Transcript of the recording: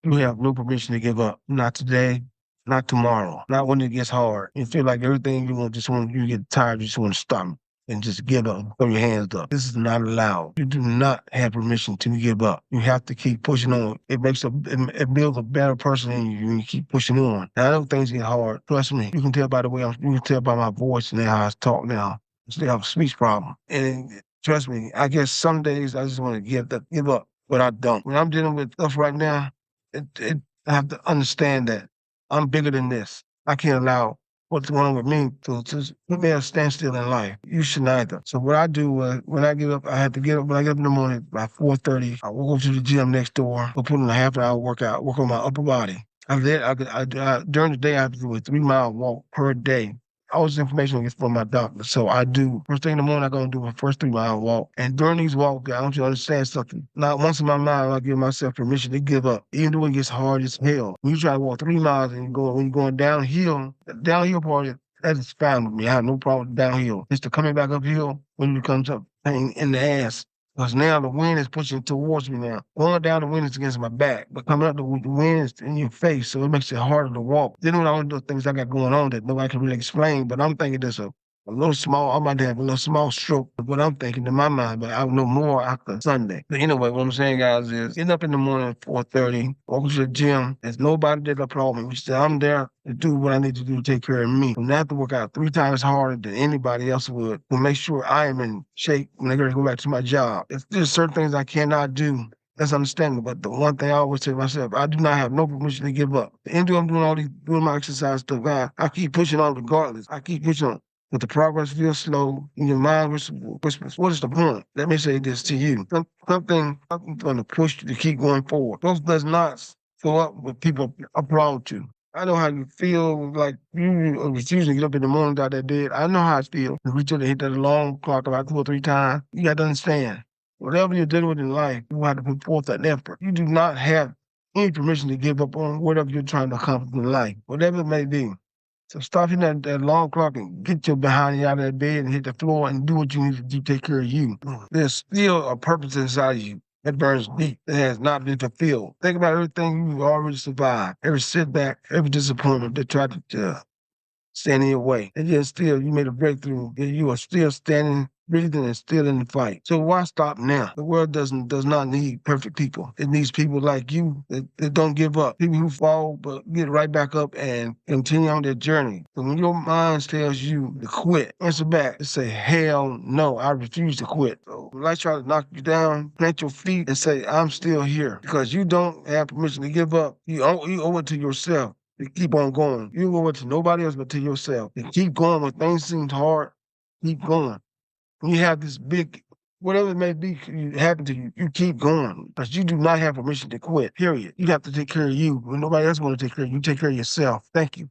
You have no permission to give up. Not today, not tomorrow, not when it gets hard. You feel like everything you want, just when you get tired, you just want to stop and just give up, throw your hands up. This is not allowed. You do not have permission to give up. You have to keep pushing on. It builds a better person in you when you keep pushing on. And I know things get hard. Trust me. You can tell by the way you can tell by my voice and how I talk now. I still have a speech problem. And trust me, I guess some days I just want to give up, but I don't. When I'm dealing with stuff right now, I have to understand that I'm bigger than this. I can't allow what's going on with me to put me at a standstill in life. You should neither. So what I do when I get up, I have to get up. When I get up in the morning by 4:30, I will go to the gym next door. Go put in a half an hour workout, work on my upper body. During the day, I have to do a 3 mile walk per day. All this information is from my doctor. So I do, first thing in the morning, I'm going to do my first 3 mile walk. And during these walks, I want you to understand something. Not once in my mind, I give myself permission to give up, even though it gets hard as hell. When you try to walk 3 miles and when you're going downhill, the downhill part, that is fine with me. I have no problem with downhill. It's the coming back uphill when it comes up pain in the ass. Because now the wind is pushing towards me now. Going down, the wind is against my back, but coming up, the wind is in your face, so it makes it harder to walk. Then with all the things I got going on that nobody can really explain, but I'm thinking there's a little small, I might have a little small stroke of what I'm thinking in my mind, but I'll know more after Sunday. But anyway, what I'm saying, guys, is getting up in the morning at 4:30, walking to the gym. There's nobody that applaud me. I'm there to do what I need to do to take care of me. I'm have to work out 3 times harder than anybody else would to make sure I am in shape when I gotta go back to my job. If there's certain things I cannot do, that's understandable. But the one thing I always tell myself, I do not have no permission to give up. The end of I'm doing my exercise stuff, I keep pushing on regardless. I keep pushing on. But the progress feels slow in your mind, whispers, what is the point? Let me say this to you. Something going to push you to keep going forward. Those does not go up when people applaud you. I know how you feel like you refuse to get up in the morning out that bed. I know how I feel. If we should hit that alarm clock about 2 or 3 times, you got to understand. Whatever you're dealing with in life, you have to put forth that effort. You do not have any permission to give up on whatever you're trying to accomplish in life, whatever it may be. So stop hitting that alarm clock and get your behind out of that bed and hit the floor and do what you need to do to take care of you. There's still a purpose inside of you that burns deep, that has not been fulfilled. Think about everything you've already survived, every setback, every disappointment that tried to stand in your way. And yet still, you made a breakthrough. And you are still standing, breathing, and still in the fight. So why stop now? The world does not need perfect people. It needs people like you that don't give up. People who fall but get right back up and continue on their journey. So when your mind tells you to quit, answer back and say, hell no, I refuse to quit. So when life try to knock you down, plant your feet and say, I'm still here. Because you don't have permission to give up. You owe it to yourself to keep on going. You don't owe it to nobody else but to yourself. To keep going when things seem hard, keep going. When you have this big, whatever it may be happen to you, you keep going. Because you do not have permission to quit, period. You have to take care of you. When nobody else want to take care of you, you take care of yourself. Thank you.